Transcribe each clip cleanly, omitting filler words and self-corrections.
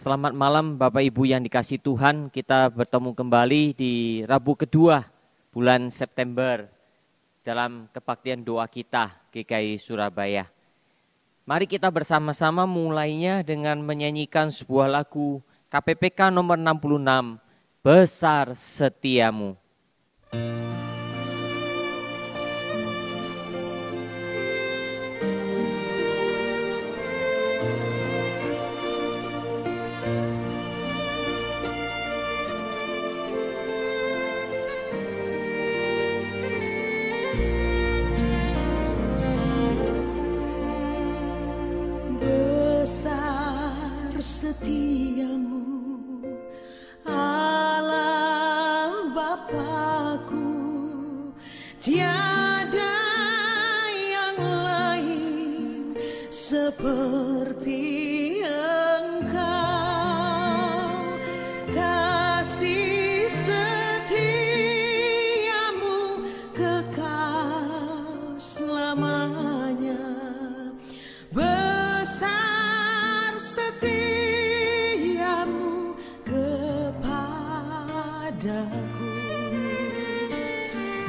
Selamat malam Bapak Ibu yang dikasihi Tuhan, kita bertemu kembali di Rabu kedua bulan September dalam kebaktian doa kita GKI Surabaya. Mari kita bersama-sama mulainya dengan menyanyikan sebuah lagu KPPK nomor 66, Besar Setiamu. Setiamu Allah Bapakku, tiada yang lain seperti Engkau. Kasih setiamu kekal selamanya. Besar setiamu kepadaku,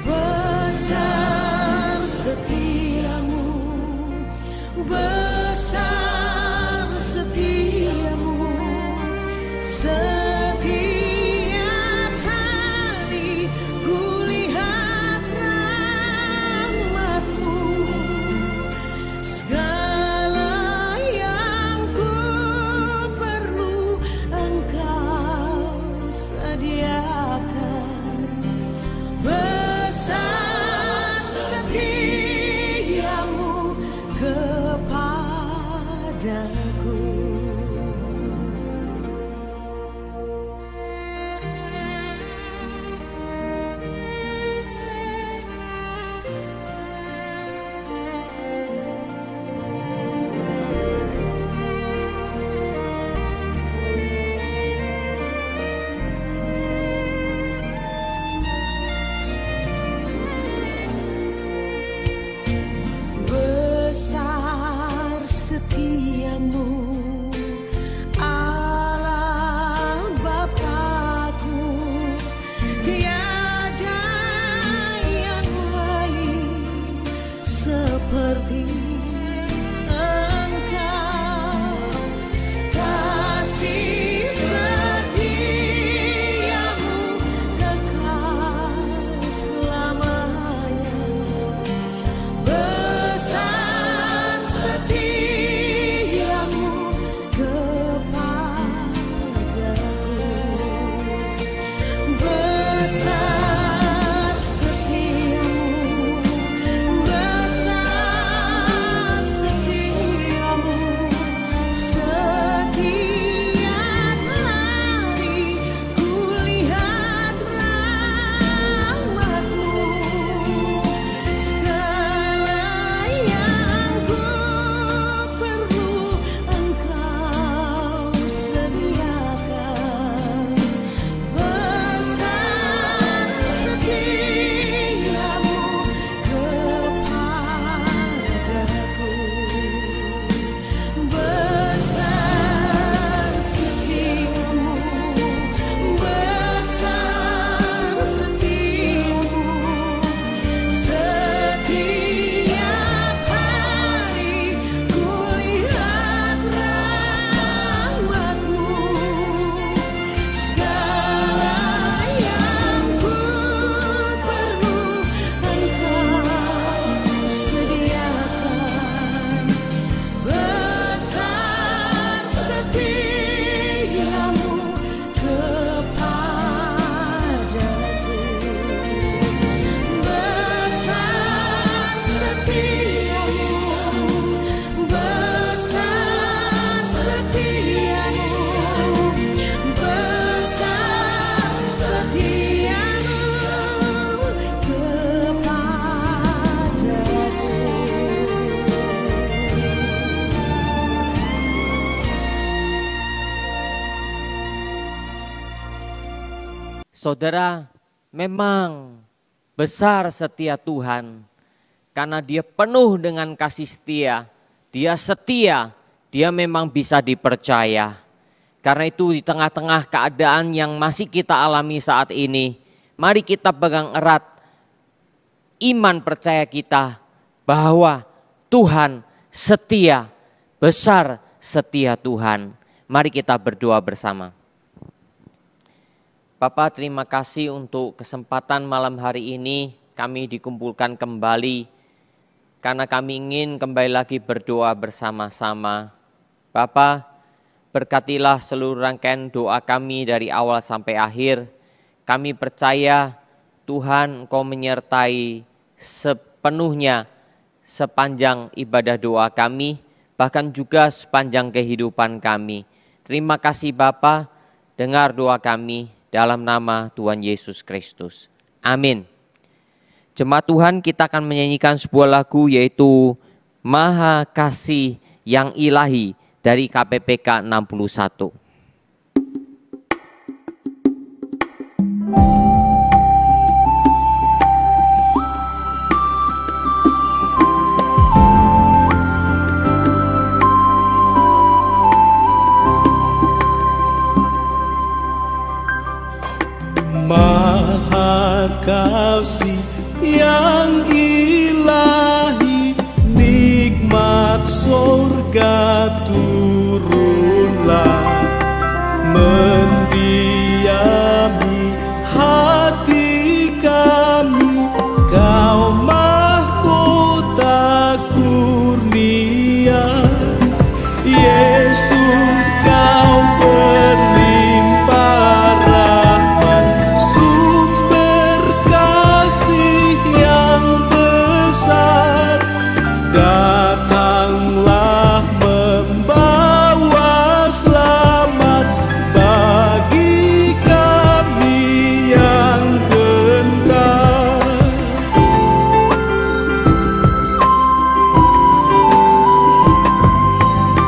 besar setiamu, besar setiamu. Setiap hari kulihat rahmat-Mu, segala yang ku perlu Engkau sediakan. Besar setiamu kepadaku. Besar setiamu Allah Bapakku, tiada yang lain seperti Engkau. Kasih setiamu kekal selamanya. Besar setiamu kepadaku, besar setiamu, besar setiamu. Setiap hari kulihat rahmat-Mu, segala yang ku perlu Engkau sediakan. Besar setiamu kepadaku, besar setiamu, besar setiamu. Setiap hari kulihat rahmat-Mu, segala yang ku perlu Engkau sediakan. Besar setiamu kepadaku, besar setiamu, besar setiamu, besar setiamu kepadaku. Saudara, memang besar setia Tuhan karena Dia penuh dengan kasih setia. Dia setia, Dia memang bisa dipercaya. Karena itu di tengah-tengah keadaan yang masih kita alami saat ini, mari kita pegang erat iman percaya kita bahwa Tuhan setia, besar setia Tuhan. Mari kita berdoa bersama. Bapa, terima kasih untuk kesempatan malam hari ini kami dikumpulkan kembali karena kami ingin kembali lagi berdoa bersama-sama. Bapa, berkatilah seluruh rangkaian doa kami dari awal sampai akhir. Kami percaya Tuhan Engkau menyertai sepenuhnya sepanjang ibadah doa kami, bahkan juga sepanjang kehidupan kami. Terima kasih Bapa, dengar doa kami dalam nama Tuhan Yesus Kristus. Amin. Jemaat Tuhan, kita akan menyanyikan sebuah lagu yaitu Maha Kasih yang Ilahi dari KPPK 61. Maha Kasih yang ilahi, nikmat surga turunlah, mendiami hati kami, Kau mahkota kurnia. Yesus, Kau berlimpah rahmat, sumber kasih yang besar, datanglah membawa selamat bagi kami yang gentar.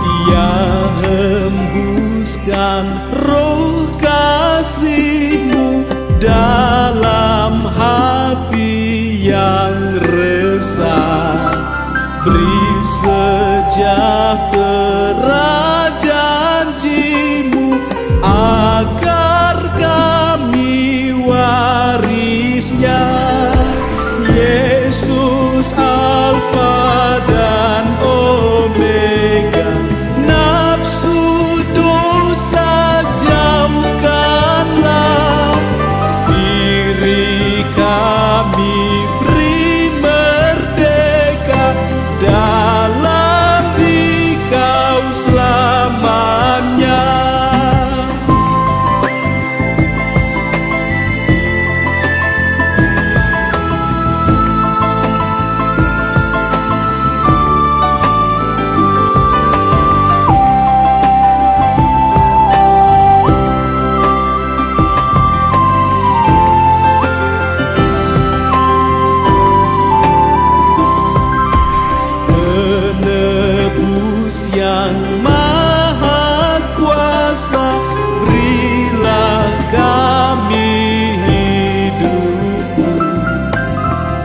Ia hembuskan roh kasih-Mu dalam hati yang resah, beri sejahtera janji-Mu agar kami warisnya. Yesus Alfa dan Omega, nafsu dosa jauhkanlah, diri kami beri merdeka, dalam Dikau selamanya. Penebus yang maha kuasa, berilah kami hidup-Mu,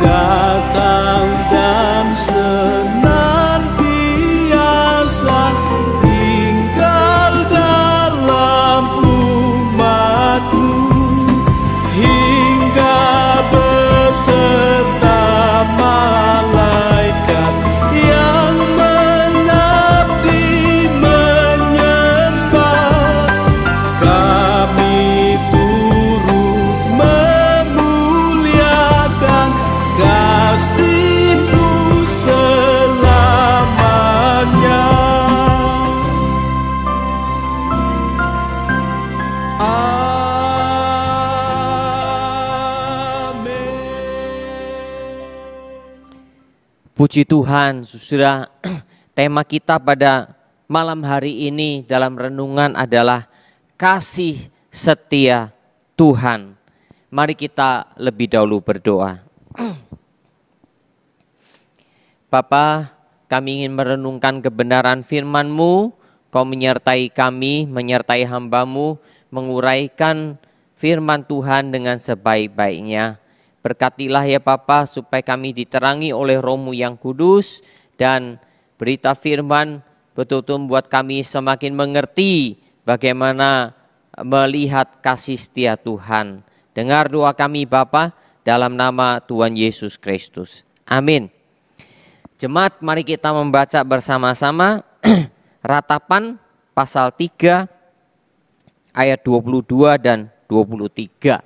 datang dan senantiasa tinggal dalam umat-Mu, hingga beserta malaikat yang mengabdi menyembah, kami turut memuliakan kasih-Mu selamanya. Puji Tuhan, saudara, tema kita pada malam hari ini dalam renungan adalah kasih setia Tuhan. Mari kita lebih dahulu berdoa. Bapa, kami ingin merenungkan kebenaran firman-Mu, Kau menyertai kami, menyertai hamba-Mu, menguraikan firman Tuhan dengan sebaik-baiknya. Berkatilah ya Bapa supaya kami diterangi oleh Roh-Mu yang kudus, dan berita firman betul-betul membuat kami semakin mengerti bagaimana melihat kasih setia Tuhan. Dengar doa kami Bapa dalam nama Tuhan Yesus Kristus. Amin. Jemaat, mari kita membaca bersama-sama Ratapan pasal 3 ayat 22 dan 23.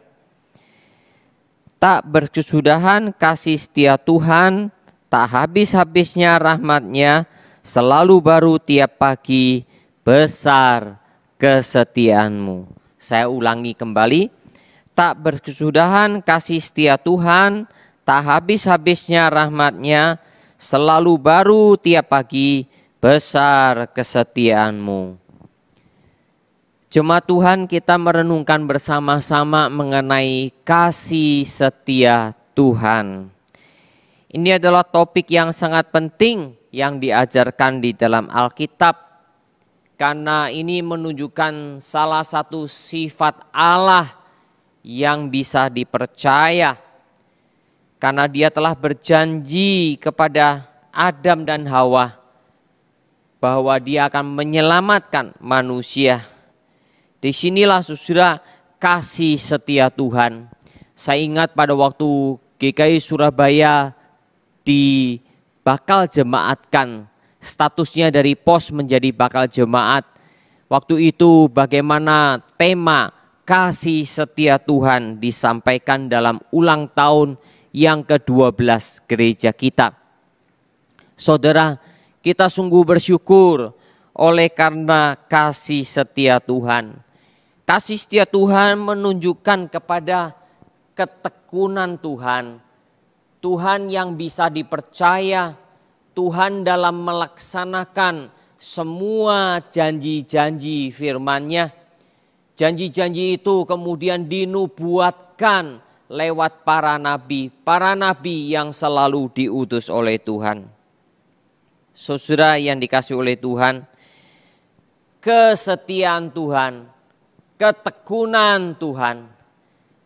Tak berkesudahan kasih setia Tuhan, tak habis-habisnya rahmat-Nya, selalu baru tiap pagi, besar kesetiaan-Mu. Saya ulangi kembali, tak berkesudahan kasih setia Tuhan, tak habis-habisnya rahmat-Nya, selalu baru tiap pagi, besar kesetiaan-Mu. Jemaat Tuhan, kita merenungkan bersama-sama mengenai kasih setia Tuhan. Ini adalah topik yang sangat penting yang diajarkan di dalam Alkitab, karena ini menunjukkan salah satu sifat Allah yang bisa dipercaya, karena Dia telah berjanji kepada Adam dan Hawa bahwa Dia akan menyelamatkan manusia. Disinilah saudara kasih setia Tuhan. Saya ingat pada waktu GKI Surabaya bakal jemaatkan, statusnya dari pos menjadi bakal jemaat. Waktu itu bagaimana tema kasih setia Tuhan disampaikan dalam ulang tahun yang ke-12 gereja kita. Saudara, kita sungguh bersyukur oleh karena kasih setia Tuhan. Kasih setia Tuhan menunjukkan kepada ketekunan Tuhan. Tuhan yang bisa dipercaya, Tuhan dalam melaksanakan semua janji-janji firman-Nya. Janji-janji itu kemudian dinubuatkan lewat para nabi yang selalu diutus oleh Tuhan. Saudara yang dikasihi oleh Tuhan, kesetiaan Tuhan, ketekunan Tuhan.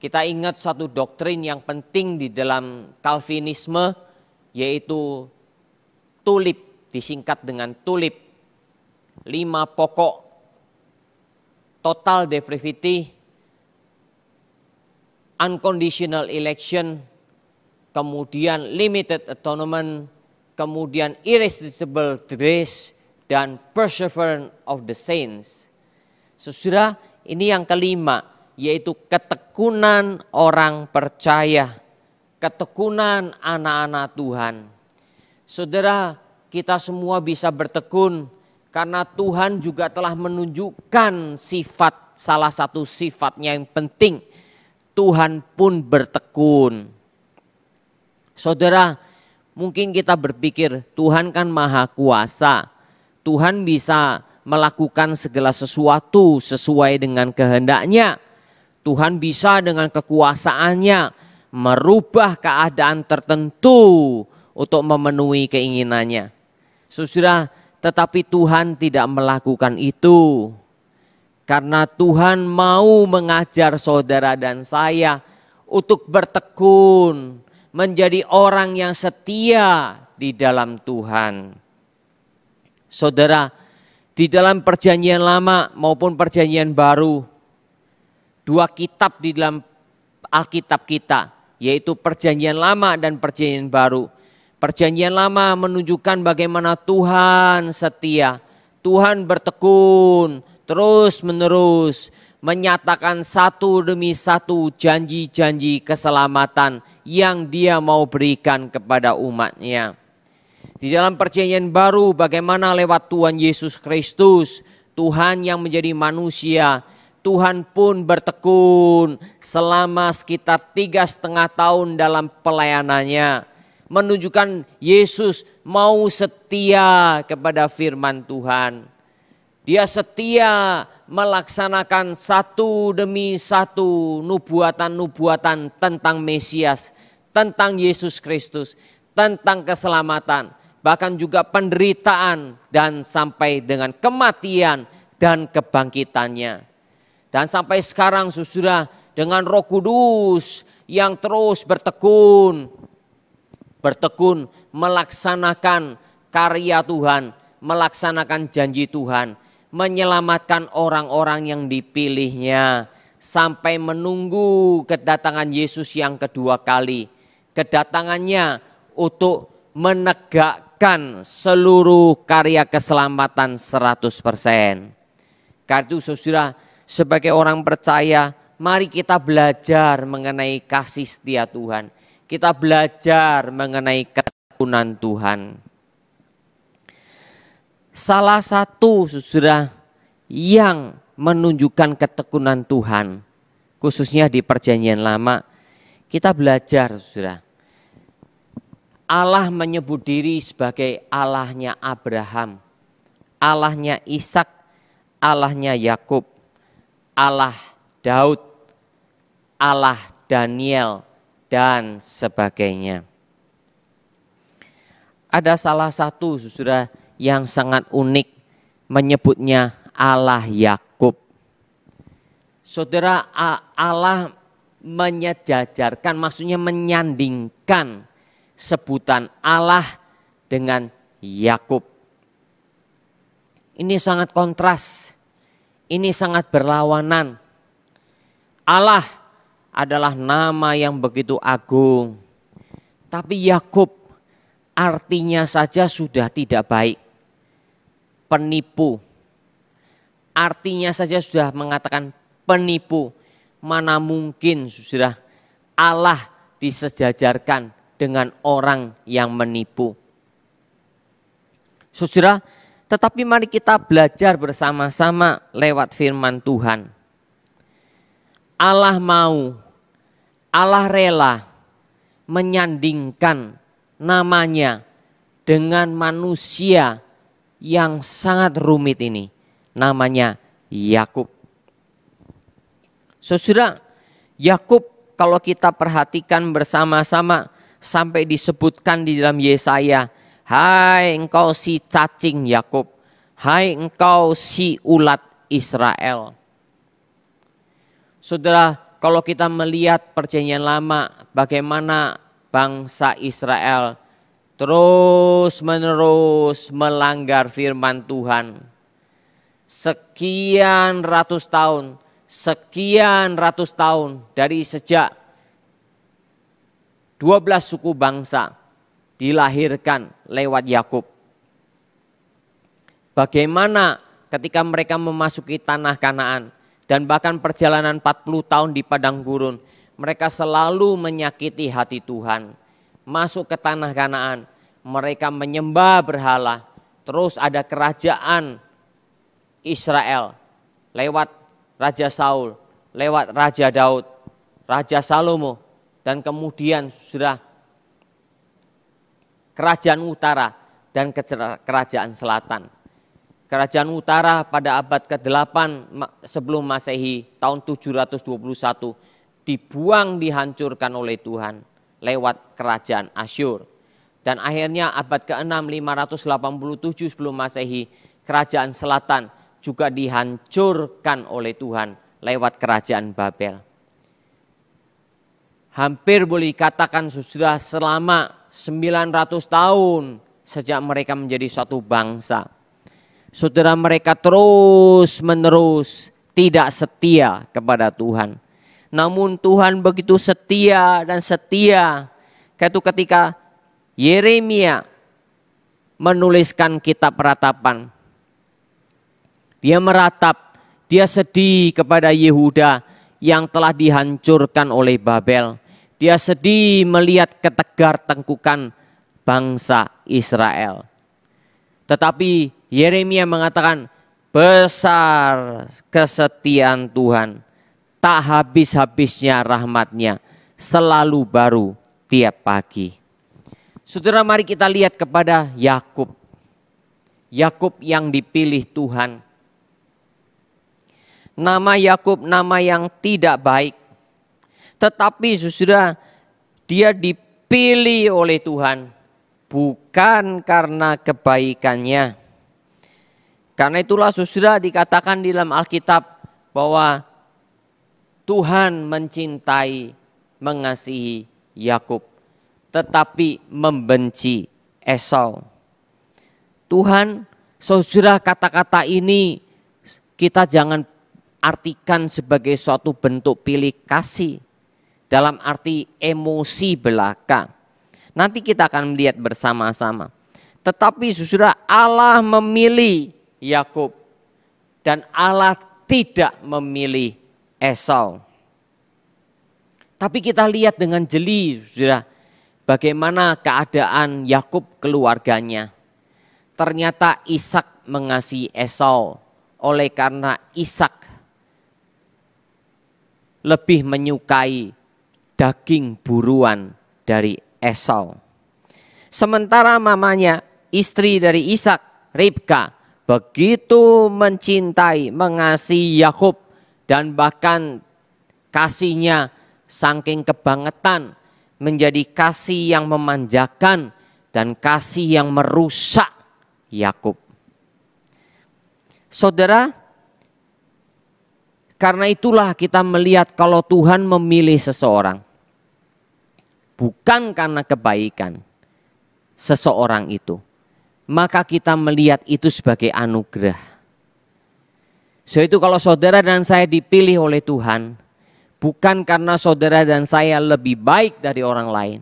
Kita ingat satu doktrin yang penting di dalam Calvinisme, yaitu tulip, disingkat dengan tulip. 5 pokok: total depravity, unconditional election, kemudian limited atonement, kemudian irresistible grace, dan perseverance of the saints. Saudara, ini yang kelima, yaitu ketekunan orang percaya, ketekunan anak-anak Tuhan. Saudara, kita semua bisa bertekun karena Tuhan juga telah menunjukkan salah satu sifatnya yang penting. Tuhan pun bertekun. Saudara, mungkin kita berpikir Tuhan kan maha kuasa. Tuhan bisa melakukan segala sesuatu sesuai dengan kehendak-Nya. Tuhan bisa dengan kekuasaannya merubah keadaan tertentu untuk memenuhi keinginannya. Saudara, tetapi Tuhan tidak melakukan itu. Karena Tuhan mau mengajar saudara dan saya untuk bertekun, menjadi orang yang setia di dalam Tuhan. Saudara, di dalam perjanjian lama maupun perjanjian baru, 2 kitab di dalam Alkitab kita, yaitu perjanjian lama dan perjanjian baru. Perjanjian lama menunjukkan bagaimana Tuhan setia, Tuhan bertekun, terus menerus menyatakan satu demi satu janji-janji keselamatan yang Dia mau berikan kepada umat-Nya. Di dalam perjanjian baru bagaimana lewat Tuhan Yesus Kristus, Tuhan yang menjadi manusia, Tuhan pun bertekun selama sekitar 3,5 tahun dalam pelayanannya. Menunjukkan Yesus mau setia kepada firman Tuhan. Dia setia melaksanakan satu demi satu nubuatan-nubuatan tentang Mesias, tentang Yesus Kristus, tentang keselamatan, bahkan juga penderitaan dan sampai dengan kematian dan kebangkitannya. Dan sampai sekarang saudara, dengan Roh Kudus yang terus bertekun melaksanakan karya Tuhan, melaksanakan janji Tuhan, menyelamatkan orang-orang yang dipilihnya sampai menunggu kedatangan Yesus yang kedua kali. Kedatangannya untuk menegakkan seluruh karya keselamatan 100%. Karena itu saudara, sebagai orang percaya, mari kita belajar mengenai kasih setia Tuhan. Kita belajar mengenai ketekunan Tuhan. Salah satu saudara yang menunjukkan ketekunan Tuhan, khususnya di Perjanjian Lama, kita belajar saudara. Allah menyebut diri sebagai Allahnya Abraham, Allahnya Ishak, Allahnya Yakub, Allah Daud, Allah Daniel, dan sebagainya. Ada salah satu saudara yang sangat unik menyebutnya Allah Yakub. Saudara, Allah menyejajarkan, maksudnya menyandingkan sebutan Allah dengan Yakub. Ini sangat kontras, ini sangat berlawanan. Allah adalah nama yang begitu agung, tapi Yakub artinya saja sudah tidak baik. Penipu, artinya saja sudah mengatakan penipu. Mana mungkin saudara Allah disejajarkan dengan orang yang menipu. Saudara, tetapi mari kita belajar bersama-sama lewat firman Tuhan. Allah mau, Allah rela menyandingkan namanya dengan manusia yang sangat rumit ini, namanya Yakub. Saudara, Yakub kalau kita perhatikan bersama-sama sampai disebutkan di dalam Yesaya, hai engkau si cacing Yakub, hai engkau si ulat Israel. Saudara, kalau kita melihat Perjanjian Lama, bagaimana bangsa Israel terus-menerus melanggar firman Tuhan. Sekian ratus tahun dari sejak 12 suku bangsa dilahirkan lewat Yakub. Bagaimana ketika mereka memasuki tanah Kanaan dan bahkan perjalanan 40 tahun di padang gurun, mereka selalu menyakiti hati Tuhan. Masuk ke tanah Kanaan, mereka menyembah berhala. Terus ada kerajaan Israel lewat Raja Saul, lewat Raja Daud, Raja Salomo, dan kemudian sudah kerajaan utara dan kerajaan selatan. Kerajaan utara pada abad ke-8 sebelum Masehi tahun 721 dibuang, dihancurkan oleh Tuhan lewat kerajaan Asyur. Dan akhirnya abad ke-6 587 sebelum Masehi kerajaan selatan juga dihancurkan oleh Tuhan lewat kerajaan Babel. Hampir boleh dikatakan sudah selama 900 tahun sejak mereka menjadi suatu bangsa. Saudara, mereka terus menerus tidak setia kepada Tuhan. Namun Tuhan begitu setia dan setia. Ketika Yeremia menuliskan kitab Ratapan, dia meratap, dia sedih kepada Yehuda yang telah dihancurkan oleh Babel. Dia sedih melihat ketegar tengkukan bangsa Israel. Tetapi Yeremia mengatakan, besar kesetiaan Tuhan, tak habis-habisnya rahmatnya, selalu baru tiap pagi. Saudara, mari kita lihat kepada Yakub. Yakub yang dipilih Tuhan. Nama Yakub nama yang tidak baik. Tetapi saudara, dia dipilih oleh Tuhan bukan karena kebaikannya. Karena itulah saudara dikatakan di dalam Alkitab bahwa Tuhan mencintai, mengasihi Yakub, tetapi membenci Esau. Tuhan, saudara, kata-kata ini kita jangan artikan sebagai suatu bentuk pilih kasih dalam arti emosi belaka. Nanti kita akan melihat bersama-sama. Tetapi saudara, Allah memilih Yakub dan Allah tidak memilih Esau. Tapi kita lihat dengan jeli, saudara, bagaimana keadaan Yakub keluarganya. Ternyata Ishak mengasihi Esau oleh karena Ishak lebih menyukai daging buruan dari Esau. Sementara mamanya, istri dari Ishak, Ribka, begitu mencintai, mengasihi Yakub dan bahkan kasihnya saking kebangetan menjadi kasih yang memanjakan dan kasih yang merusak Yakub. Saudara, karena itulah kita melihat kalau Tuhan memilih seseorang, bukan karena kebaikan seseorang itu, maka kita melihat itu sebagai anugerah. So itu kalau saudara dan saya dipilih oleh Tuhan, bukan karena saudara dan saya lebih baik dari orang lain,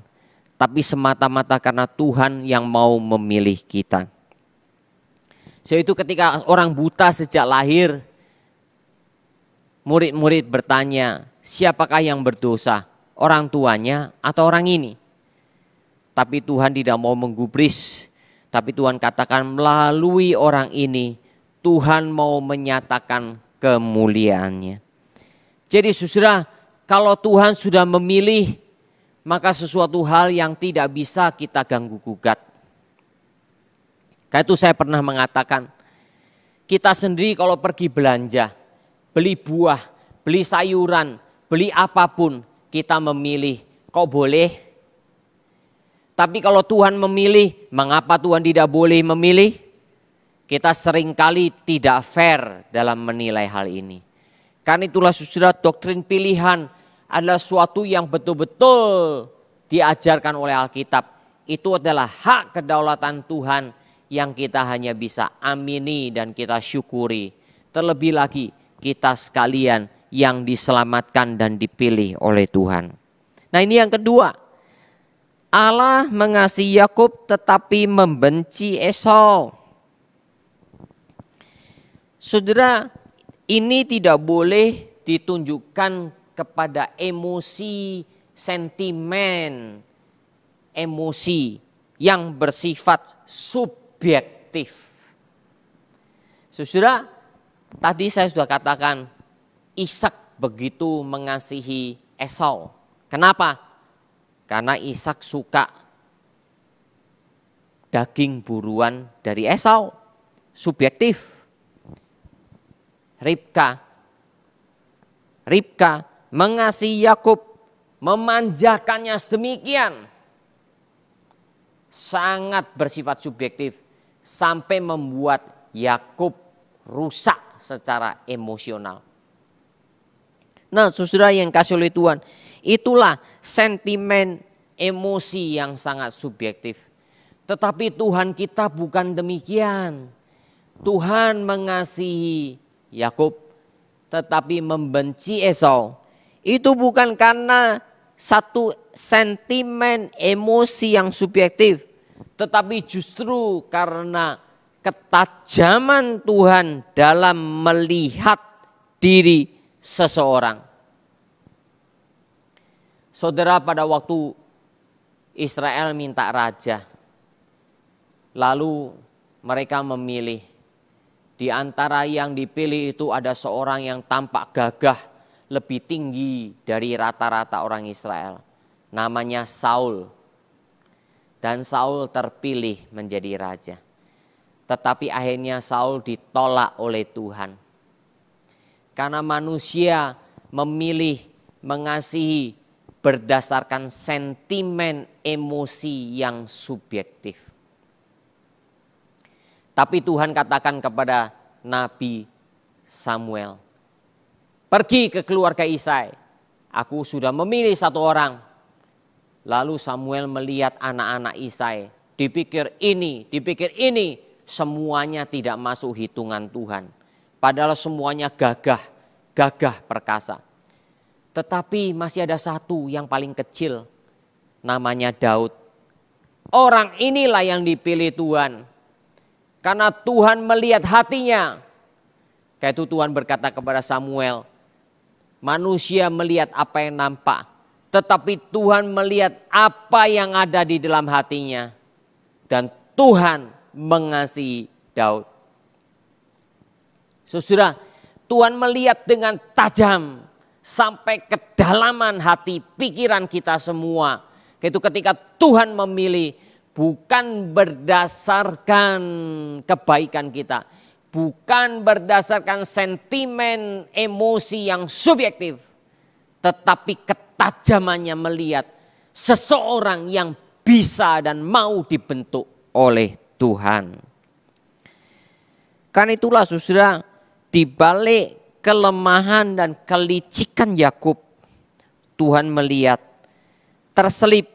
tapi semata-mata karena Tuhan yang mau memilih kita. So itu ketika orang buta sejak lahir, murid-murid bertanya, siapakah yang berdosa? Orang tuanya atau orang ini? Tapi Tuhan tidak mau menggubris. Tapi Tuhan katakan melalui orang ini Tuhan mau menyatakan kemuliaannya. Jadi saudara, kalau Tuhan sudah memilih, maka sesuatu hal yang tidak bisa kita ganggu gugat. Karena itu saya pernah mengatakan, kita sendiri kalau pergi belanja, beli buah, beli sayuran, beli apapun, kita memilih, kok boleh? Tapi kalau Tuhan memilih, mengapa Tuhan tidak boleh memilih? Kita seringkali tidak fair dalam menilai hal ini. Karena itulah saudara, doktrin pilihan adalah suatu yang betul-betul diajarkan oleh Alkitab. Itu adalah hak kedaulatan Tuhan yang kita hanya bisa amini dan kita syukuri. Terlebih lagi kita sekalian yang diselamatkan dan dipilih oleh Tuhan. Nah ini yang kedua. Allah mengasihi Yakub tetapi membenci Esau. Saudara, ini tidak boleh ditunjukkan kepada emosi, sentimen, emosi yang bersifat subjektif. Saudara, tadi saya sudah katakan Ishak begitu mengasihi Esau. Kenapa? Karena Ishak suka daging buruan dari Esau. Subjektif. Ribka mengasihi Yakub, memanjakannya sedemikian. Sangat bersifat subjektif. Sampai membuat Yakub rusak secara emosional. Nah saudara yang kasih oleh Tuhan, itulah sentimen emosi yang sangat subjektif. Tetapi Tuhan kita bukan demikian. Tuhan mengasihi Yakub tetapi membenci Esau. Itu bukan karena satu sentimen emosi yang subjektif. Tetapi justru karena ketajaman Tuhan dalam melihat diri seseorang. Saudara, pada waktu Israel minta raja, lalu mereka memilih. Di antara yang dipilih itu ada seorang yang tampak gagah, lebih tinggi dari rata-rata orang Israel. Namanya Saul. Dan Saul terpilih menjadi raja. Tetapi akhirnya Saul ditolak oleh Tuhan. Karena manusia memilih mengasihi berdasarkan sentimen emosi yang subjektif. Tapi Tuhan katakan kepada Nabi Samuel, pergi ke keluarga Isai, aku sudah memilih satu orang. Lalu Samuel melihat anak-anak Isai, dipikir ini, semuanya tidak masuk hitungan Tuhan. Padahal semuanya gagah perkasa. Tetapi masih ada satu yang paling kecil, namanya Daud. Orang inilah yang dipilih Tuhan. Karena Tuhan melihat hatinya. Kayak itu Tuhan berkata kepada Samuel, manusia melihat apa yang nampak, tetapi Tuhan melihat apa yang ada di dalam hatinya. Dan Tuhan mengasihi Daud. Saudara, Tuhan melihat dengan tajam sampai kedalaman hati pikiran kita semua. Itu ketika Tuhan memilih bukan berdasarkan kebaikan kita, bukan berdasarkan sentimen emosi yang subjektif, tetapi ketajamannya melihat seseorang yang bisa dan mau dibentuk oleh Tuhan. Karena itulah saudara, di balik kelemahan dan kelicikan Yakub, Tuhan melihat terselip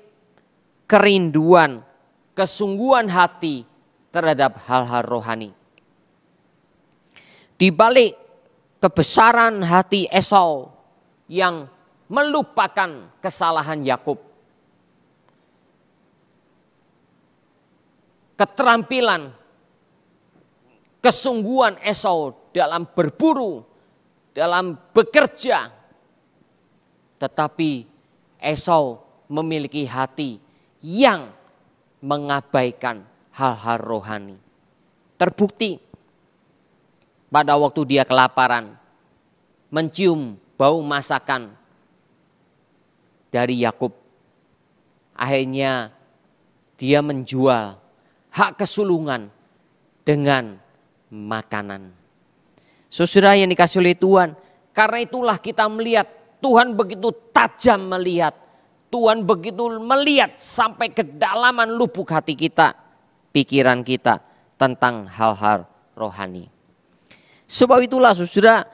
kerinduan, kesungguhan hati terhadap hal-hal rohani. Di balik kebesaran hati Esau yang melupakan kesalahan Yakub, keterampilan, kesungguhan Esau dalam berburu, dalam bekerja. Tetapi Esau memiliki hati yang mengabaikan hal-hal rohani. Terbukti pada waktu dia kelaparan, mencium bau masakan dari Yakub. Akhirnya dia menjual hak kesulungan dengan makanan. Saudara yang dikasih oleh Tuhan, karena itulah kita melihat Tuhan begitu tajam melihat, Tuhan begitu melihat sampai kedalaman lubuk hati kita, pikiran kita tentang hal-hal rohani. Sebab itulah saudara,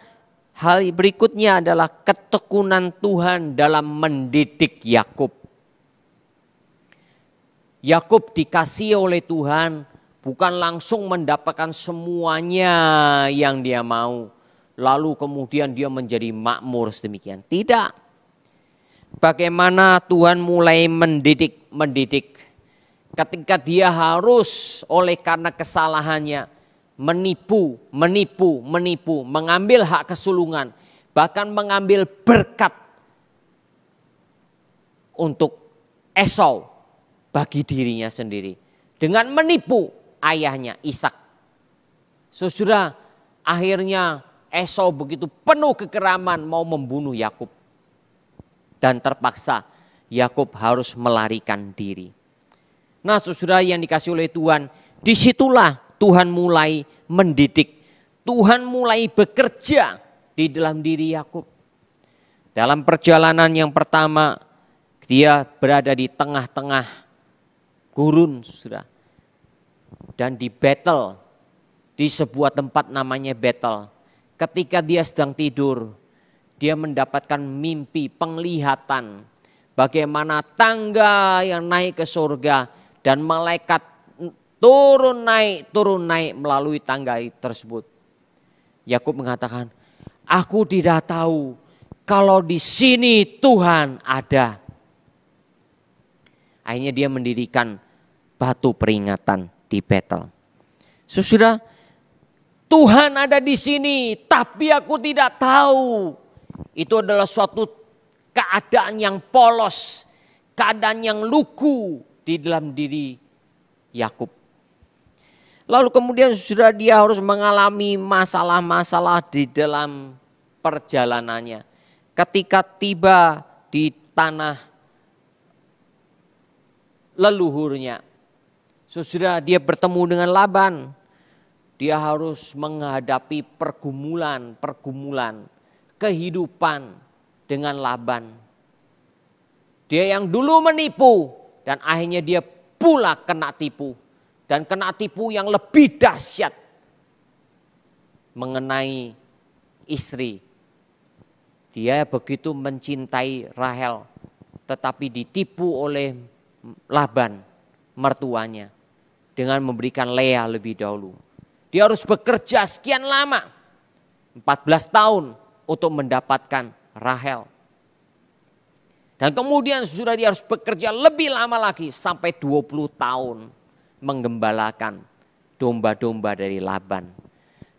hal berikutnya adalah ketekunan Tuhan dalam mendidik Yakub. Yakub dikasihi oleh Tuhan, bukan langsung mendapatkan semuanya yang dia mau. Lalu kemudian dia menjadi makmur sedemikian. Tidak. Bagaimana Tuhan mulai mendidik. Ketika dia harus oleh karena kesalahannya menipu, mengambil hak kesulungan. Bahkan mengambil berkat untuk Esau bagi dirinya sendiri. Dengan menipu ayahnya Ishak. Saudara, akhirnya Esau begitu penuh kekeraman mau membunuh Yakub. Dan terpaksa Yakub harus melarikan diri. Nah saudara yang dikasih oleh Tuhan, disitulah Tuhan mulai mendidik. Tuhan mulai bekerja di dalam diri Yakub. Dalam perjalanan yang pertama, dia berada di tengah-tengah gurun, saudara. Dan di Betel, di sebuah tempat namanya Betel. Ketika dia sedang tidur, dia mendapatkan mimpi, penglihatan. Bagaimana tangga yang naik ke surga dan malaikat turun naik melalui tangga tersebut. Yakub mengatakan, aku tidak tahu kalau di sini Tuhan ada. Akhirnya dia mendirikan batu peringatan di Betel. Saudara, Tuhan ada di sini, tapi aku tidak tahu. Itu adalah suatu keadaan yang polos, keadaan yang lugu di dalam diri Yakub. Lalu kemudian saudara, dia harus mengalami masalah-masalah di dalam perjalanannya. Ketika tiba di tanah leluhurnya, saudara, dia bertemu dengan Laban. Dia harus menghadapi pergumulan kehidupan dengan Laban. Dia yang dulu menipu dan akhirnya dia pula kena tipu. Dan kena tipu yang lebih dahsyat mengenai istri. Dia begitu mencintai Rahel, tetapi ditipu oleh Laban, mertuanya, dengan memberikan Lea lebih dahulu. Dia harus bekerja sekian lama 14 tahun untuk mendapatkan Rahel. Dan kemudian sudah dia harus bekerja lebih lama lagi sampai 20 tahun menggembalakan domba-domba dari Laban.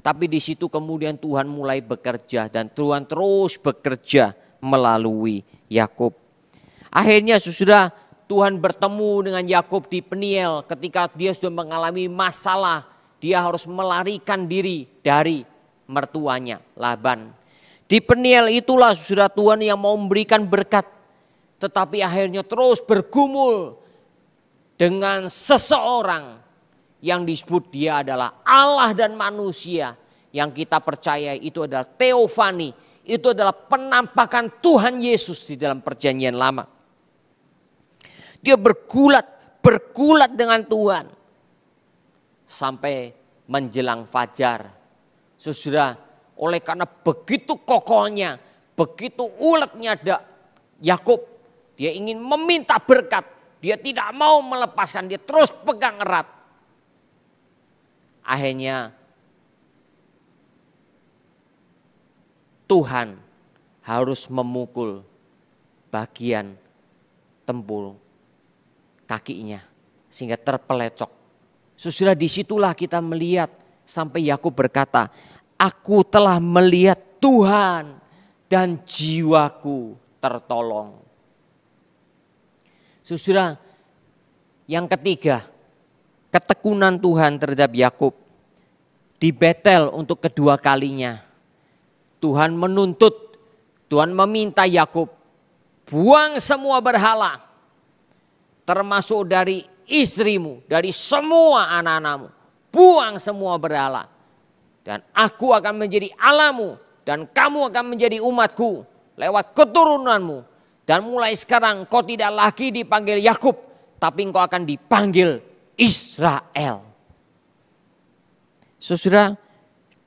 Tapi di situ kemudian Tuhan mulai bekerja dan Tuhan terus bekerja melalui Yakub. Akhirnya sudah Tuhan bertemu dengan Yakub di Peniel ketika dia sudah mengalami masalah. Dia harus melarikan diri dari mertuanya Laban. Di Peniel itulah sudah Tuhan yang mau memberikan berkat. Tetapi akhirnya terus bergumul dengan seseorang yang disebut dia adalah Allah dan manusia. Yang kita percaya itu adalah teofani. Itu adalah penampakan Tuhan Yesus di dalam perjanjian lama. Dia bergulat dengan Tuhan. Sampai menjelang fajar. Saudara, oleh karena begitu kokohnya, begitu uletnya Yakub, dia ingin meminta berkat. Dia tidak mau melepaskan, dia terus pegang erat. Akhirnya Tuhan harus memukul bagian tempurung kakinya sehingga terpelecok. Saudara, disitulah kita melihat sampai Yakub berkata, aku telah melihat Tuhan dan jiwaku tertolong. Saudara, yang ketiga, ketekunan Tuhan terhadap Yakub di Betel untuk kedua kalinya. Tuhan menuntut, Tuhan meminta Yakub, buang semua berhala, termasuk dari istrimu, dari semua anak-anakmu. Buang semua berhala. Dan aku akan menjadi Allahmu dan kamu akan menjadi umatku lewat keturunanmu. Dan mulai sekarang kau tidak lagi dipanggil Yakub, tapi engkau akan dipanggil Israel. Saudara,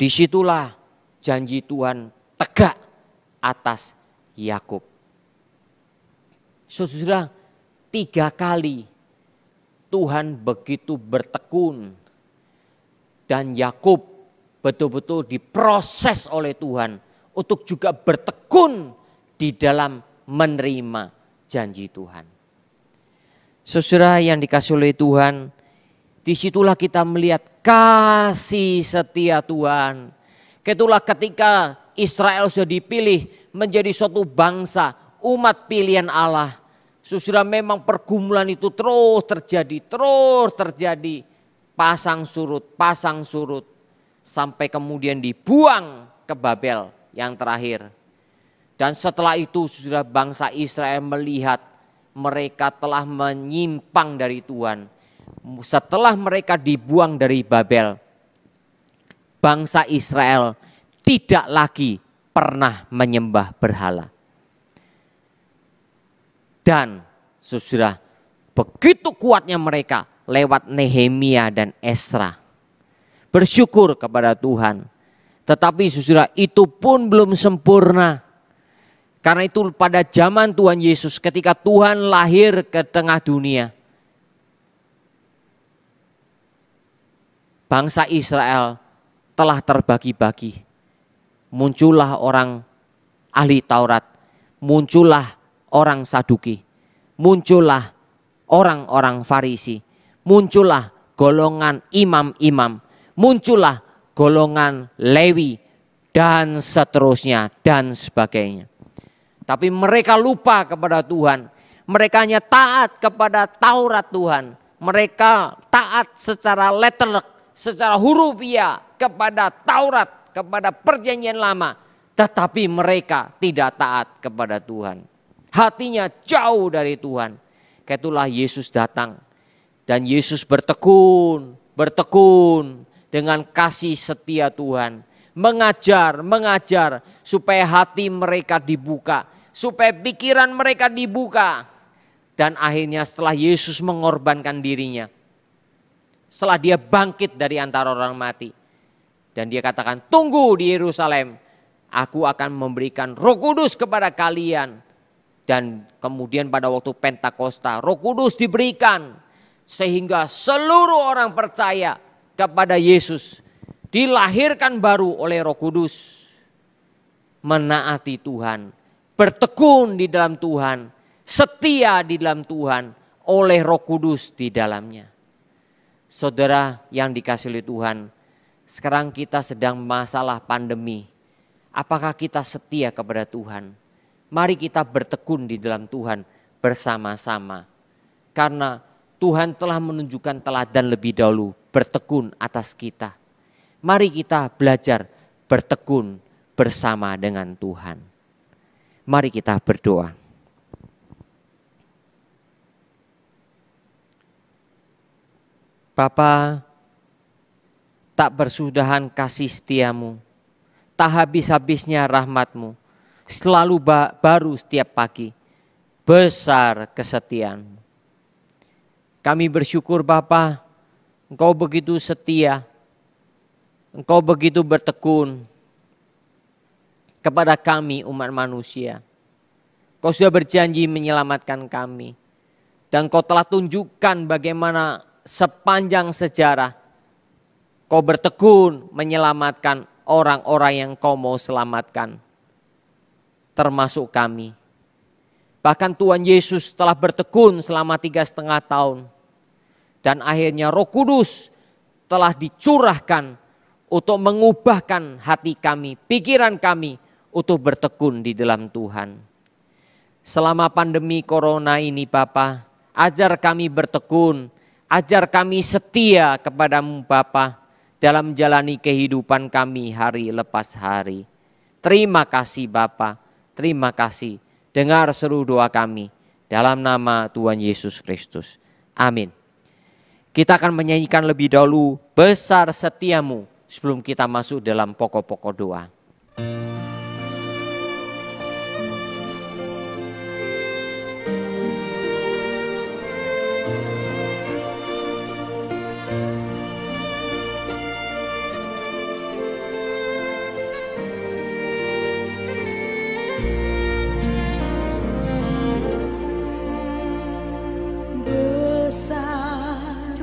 disitulah janji Tuhan tegak atas Yakub. Saudara, 3 kali Tuhan begitu bertekun dan Yakub betul-betul diproses oleh Tuhan untuk juga bertekun di dalam menerima janji Tuhan. Saudara yang dikasihi oleh Tuhan, disitulah kita melihat kasih setia Tuhan. Itulah ketika Israel sudah dipilih menjadi suatu bangsa, umat pilihan Allah. Saudara, memang pergumulan itu terus terjadi. Pasang surut. Sampai kemudian dibuang ke Babel yang terakhir. Dan setelah itu saudara, bangsa Israel melihat mereka telah menyimpang dari Tuhan. Setelah mereka dibuang dari Babel, bangsa Israel tidak lagi pernah menyembah berhala. Dan saudara, begitu kuatnya mereka lewat Nehemia dan Esra. Bersyukur kepada Tuhan. Tetapi saudara, itu pun belum sempurna. Karena itu pada zaman Tuhan Yesus ketika Tuhan lahir ke tengah dunia, bangsa Israel telah terbagi-bagi. Muncullah orang ahli Taurat, muncullah orang Saduki, muncullah orang-orang Farisi, muncullah golongan imam-imam, muncullah golongan Lewi dan seterusnya dan sebagainya. Tapi mereka lupa kepada Tuhan. Mereka hanya taat kepada Taurat Tuhan. Mereka taat secara letterlek, secara hurufiah kepada Taurat, kepada perjanjian lama. Tetapi mereka tidak taat kepada Tuhan. Hatinya jauh dari Tuhan. Itulah Yesus datang. Dan Yesus bertekun dengan kasih setia Tuhan. Mengajar supaya hati mereka dibuka, supaya pikiran mereka dibuka. Dan akhirnya setelah Yesus mengorbankan dirinya, setelah dia bangkit dari antara orang mati, dan dia katakan, tunggu di Yerusalem, aku akan memberikan Roh Kudus kepada kalian. Dan kemudian pada waktu Pentakosta, Roh Kudus diberikan sehingga seluruh orang percaya kepada Yesus, dilahirkan baru oleh Roh Kudus. menaati Tuhan, bertekun di dalam Tuhan, setia di dalam Tuhan oleh Roh Kudus di dalamnya. Saudara yang dikasihi oleh Tuhan, sekarang kita sedang masalah pandemi. Apakah kita setia kepada Tuhan? Mari kita bertekun di dalam Tuhan bersama-sama. Karena Tuhan telah menunjukkan teladan lebih dahulu bertekun atas kita. Mari kita belajar bertekun bersama dengan Tuhan. Mari kita berdoa. Bapa, tak bersudahan kasih setiamu, tak habis-habisnya rahmatmu, selalu baru setiap pagi, besar kesetiaanmu. Kami bersyukur Bapa, Engkau begitu setia, Engkau begitu bertekun kepada kami umat manusia. Kau sudah berjanji menyelamatkan kami. Dan Kau telah tunjukkan bagaimana sepanjang sejarah Kau bertekun menyelamatkan orang-orang yang Kau mau selamatkan. Termasuk kami. Bahkan Tuhan Yesus telah bertekun selama 3,5 tahun. Dan akhirnya Roh Kudus telah dicurahkan untuk mengubahkan hati kami, pikiran kami untuk bertekun di dalam Tuhan. Selama pandemi corona ini Bapa, ajar kami bertekun, ajar kami setia kepadamu Bapa dalam menjalani kehidupan kami hari lepas hari. Terima kasih Bapa, terima kasih. Dengar seru doa kami dalam nama Tuhan Yesus Kristus. Amin. Kita akan menyanyikan lebih dahulu besar setiamu sebelum kita masuk dalam pokok-pokok doa.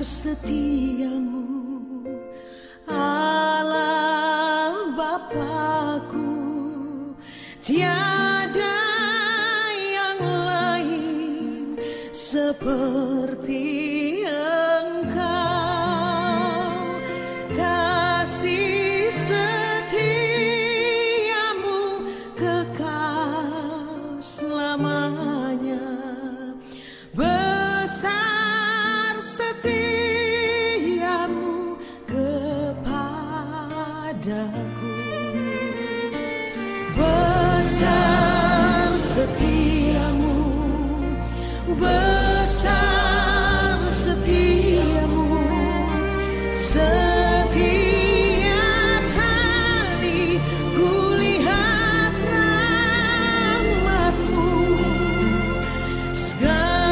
Setiamu Allah Bapa-Ku, tiada yang lain seperti Engkau. Kasih setiamu kekal selamanya. Besar setiamu kepadaku, besar setiamu, besar setiamu, setiap hari kulihat rahmat-Mu. Besar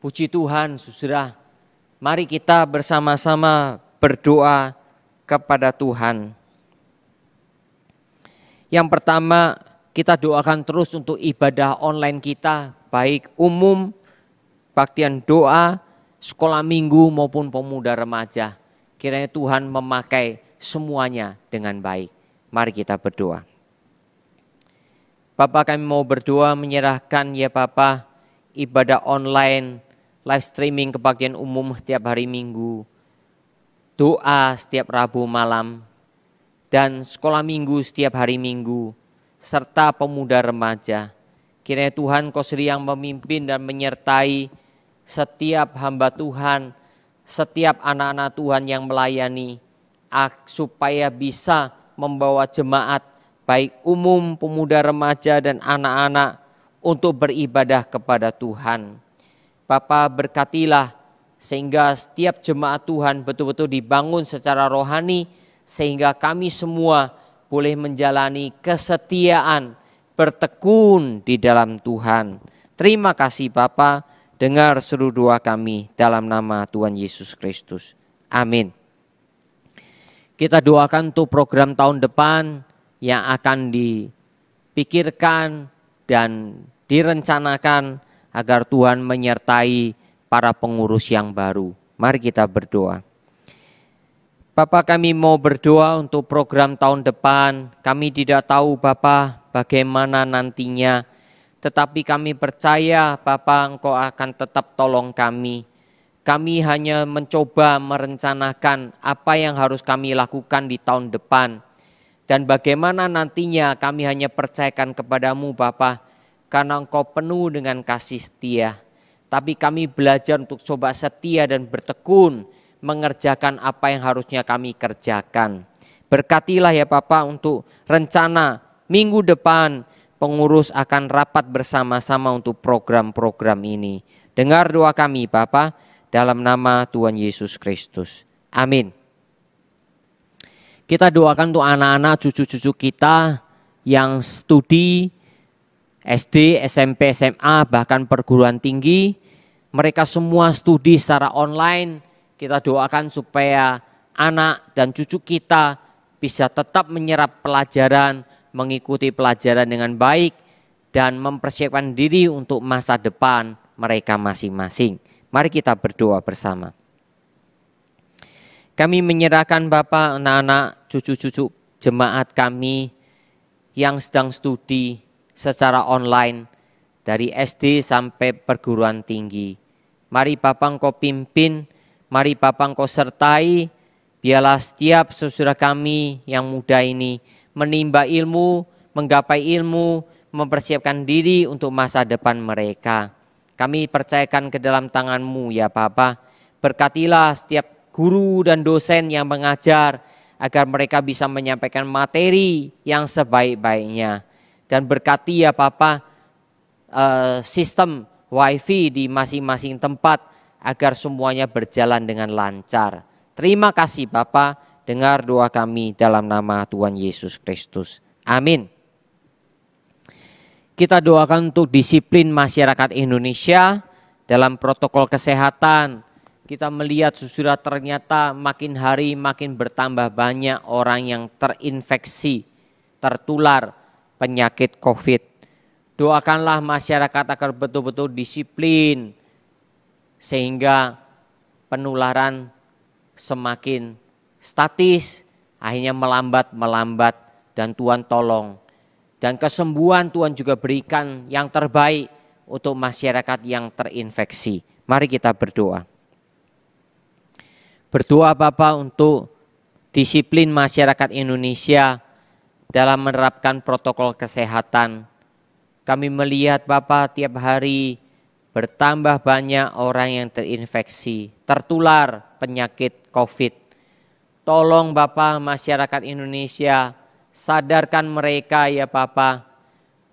Puji Tuhan, saudara. Mari kita bersama-sama berdoa kepada Tuhan. Yang pertama, kita doakan terus untuk ibadah online kita, baik umum, baktian doa, sekolah minggu maupun pemuda remaja. Kiranya Tuhan memakai semuanya dengan baik. Mari kita berdoa. Bapa, kami mau berdoa menyerahkan ya Bapa, ibadah online, live streaming kebaktian umum setiap hari Minggu, doa setiap Rabu malam, dan sekolah minggu setiap hari Minggu, serta pemuda remaja. Kiranya Tuhan Kau sendiri yang memimpin dan menyertai setiap hamba Tuhan, setiap anak-anak Tuhan yang melayani, supaya bisa membawa jemaat, baik umum, pemuda remaja, dan anak-anak untuk beribadah kepada Tuhan. Bapa, berkatilah sehingga setiap jemaat Tuhan betul-betul dibangun secara rohani, sehingga kami semua boleh menjalani kesetiaan, bertekun di dalam Tuhan. Terima kasih Bapa, dengar seru doa kami dalam nama Tuhan Yesus Kristus. Amin. Kita doakan untuk program tahun depan yang akan dipikirkan dan direncanakan, agar Tuhan menyertai para pengurus yang baru. Mari kita berdoa. Bapa, kami mau berdoa untuk program tahun depan. Kami tidak tahu Bapa bagaimana nantinya, tetapi kami percaya Bapa Engkau akan tetap tolong kami. Kami hanya mencoba merencanakan apa yang harus kami lakukan di tahun depan. Dan bagaimana nantinya kami hanya percayakan kepadamu Bapa, karena Engkau penuh dengan kasih setia. Tapi kami belajar untuk coba setia dan bertekun mengerjakan apa yang harusnya kami kerjakan. Berkatilah ya Bapa untuk rencana minggu depan pengurus akan rapat bersama-sama untuk program-program ini. Dengar doa kami Bapa, dalam nama Tuhan Yesus Kristus. Amin. Kita doakan untuk anak-anak cucu-cucu kita yang studi SD, SMP, SMA, bahkan perguruan tinggi. Mereka semua studi secara online. Kita doakan supaya anak dan cucu kita bisa tetap menyerap pelajaran, mengikuti pelajaran dengan baik, dan mempersiapkan diri untuk masa depan mereka masing-masing. Mari kita berdoa bersama. Kami menyerahkan Bapa anak-anak, cucu-cucu jemaat kami yang sedang studi secara online dari SD sampai perguruan tinggi. Mari Bapa Engkau pimpin, mari Bapa Engkau sertai, biarlah setiap saudara kami yang muda ini menimba ilmu, menggapai ilmu, mempersiapkan diri untuk masa depan mereka. Kami percayakan ke dalam tangan-Mu ya Bapa. Berkatilah setiap guru dan dosen yang mengajar agar mereka bisa menyampaikan materi yang sebaik-baiknya. Dan berkati ya Bapa sistem wifi di masing-masing tempat agar semuanya berjalan dengan lancar. Terima kasih Bapa, dengar doa kami dalam nama Tuhan Yesus Kristus. Amin. Kita doakan untuk disiplin masyarakat Indonesia dalam protokol kesehatan. Kita melihat saudara ternyata makin hari makin bertambah banyak orang yang terinfeksi, tertular penyakit COVID. Doakanlah masyarakat agar betul-betul disiplin sehingga penularan semakin statis, akhirnya melambat dan Tuhan tolong. Dan kesembuhan Tuhan juga berikan yang terbaik untuk masyarakat yang terinfeksi. Mari kita berdoa. Berdoa Bapa untuk disiplin masyarakat Indonesia dalam menerapkan protokol kesehatan. Kami melihat Bapa tiap hari bertambah banyak orang yang terinfeksi, tertular penyakit COVID. Tolong Bapa masyarakat Indonesia, sadarkan mereka ya Bapa.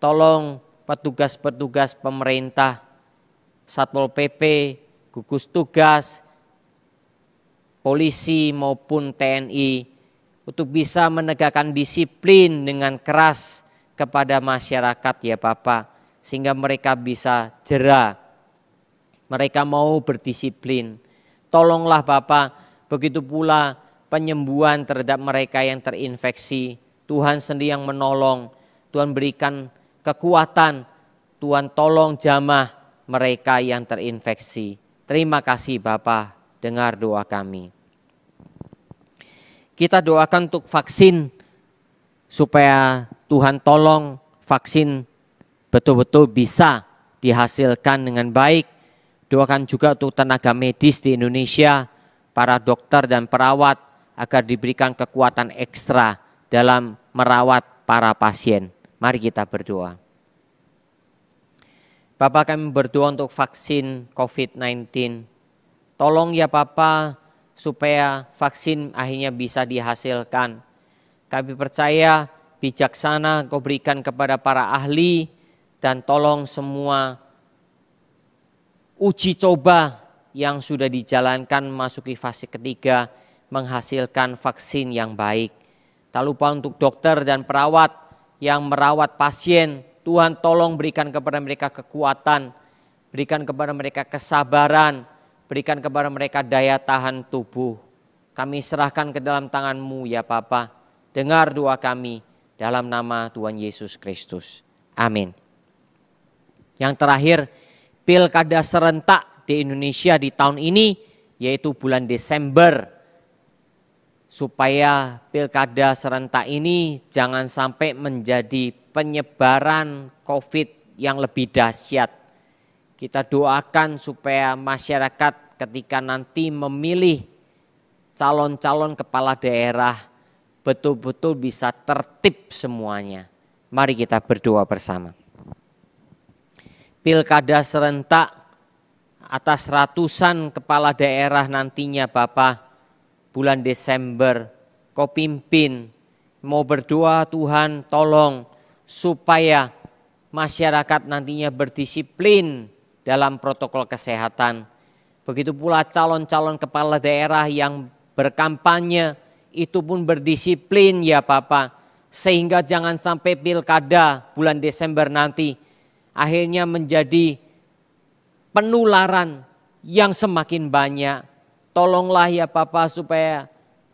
Tolong petugas-petugas pemerintah, Satpol PP, gugus tugas, polisi maupun TNI untuk bisa menegakkan disiplin dengan keras kepada masyarakat ya Bapa, sehingga mereka bisa jera mereka mau berdisiplin. Tolonglah Bapa, begitu pula penyembuhan terhadap mereka yang terinfeksi. Tuhan sendiri yang menolong, Tuhan berikan kekuatan, Tuhan tolong jamah mereka yang terinfeksi. Terima kasih Bapa, dengar doa kami. Kita doakan untuk vaksin, supaya Tuhan tolong vaksin betul-betul bisa dihasilkan dengan baik. Doakan juga untuk tenaga medis di Indonesia, para dokter dan perawat, agar diberikan kekuatan ekstra dalam merawat para pasien. Mari kita berdoa. Bapa, kami berdoa untuk vaksin COVID-19. Tolong ya Bapa, supaya vaksin akhirnya bisa dihasilkan. Kami percaya bijaksana Kau berikan kepada para ahli, dan tolong semua uji coba yang sudah dijalankan masuki fase ketiga menghasilkan vaksin yang baik. Tak lupa untuk dokter dan perawat yang merawat pasien, Tuhan tolong berikan kepada mereka kekuatan, berikan kepada mereka kesabaran, berikan kepada mereka daya tahan tubuh. Kami serahkan ke dalam tangan-Mu ya Bapa. Dengar doa kami dalam nama Tuhan Yesus Kristus. Amin. Yang terakhir, pilkada serentak di Indonesia di tahun ini, yaitu bulan Desember. Supaya pilkada serentak ini jangan sampai menjadi penyebaran COVID yang lebih dahsyat. Kita doakan supaya masyarakat ketika nanti memilih calon-calon kepala daerah betul-betul bisa tertib semuanya. Mari kita berdoa bersama. Pilkada serentak atas ratusan kepala daerah nantinya Bapa, bulan Desember Kau pimpin. Mau berdoa Tuhan tolong supaya masyarakat nantinya berdisiplin dalam protokol kesehatan. Begitu pula calon-calon kepala daerah yang berkampanye itu pun berdisiplin ya Bapa. Sehingga jangan sampai pilkada bulan Desember nanti akhirnya menjadi penularan yang semakin banyak. Tolonglah ya Bapa supaya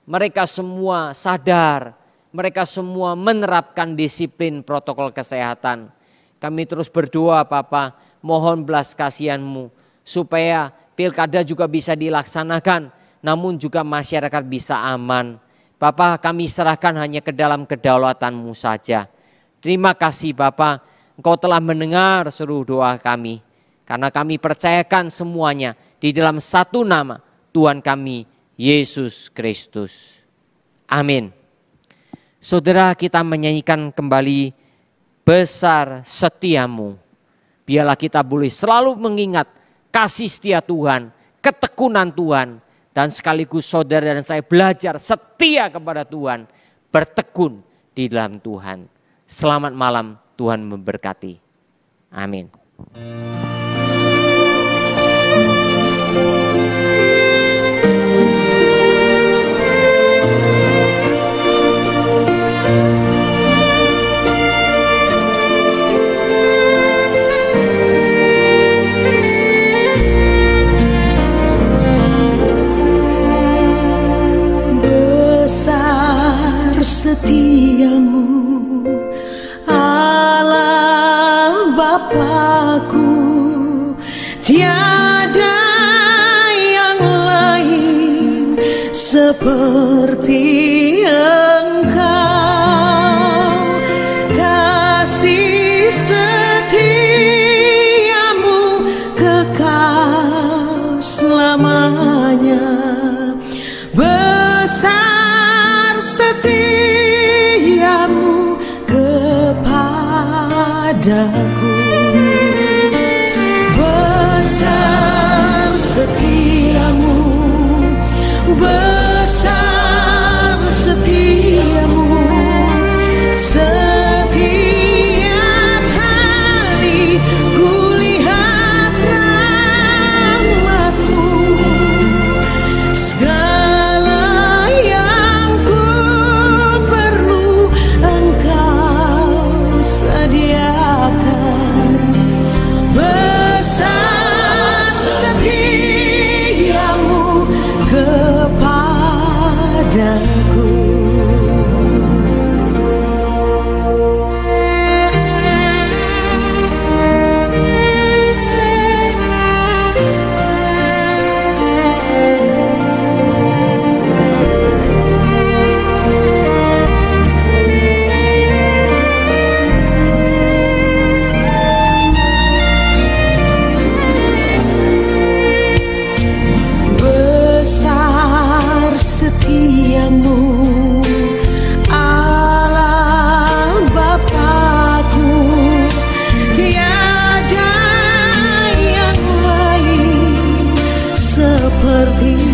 mereka semua sadar, mereka semua menerapkan disiplin protokol kesehatan. Kami terus berdoa Bapa, mohon belas kasihan-Mu supaya pilkada juga bisa dilaksanakan, namun juga masyarakat bisa aman. Bapa, kami serahkan hanya ke dalam kedaulatan-Mu saja. Terima kasih Bapa, Engkau telah mendengar seluruh doa kami. Karena kami percayakan semuanya di dalam satu nama, Tuhan kami, Yesus Kristus. Amin. Saudara, kita menyanyikan kembali Besar Setiamu. Biarlah kita boleh selalu mengingat kasih setia Tuhan, ketekunan Tuhan. Dan sekaligus saudara dan saya belajar setia kepada Tuhan, bertekun di dalam Tuhan. Selamat malam, Tuhan memberkati. Amin. Setiamu Allah Bapakku, tiada yang lain seperti Engkau. Kasih setiamu kekal selamanya. Besar setiamu kepadaku, besar setiamu, besar setiamu. Setiap hari kulihat rahmat-Mu, segala yang ku perlu Engkau sediakan. seperti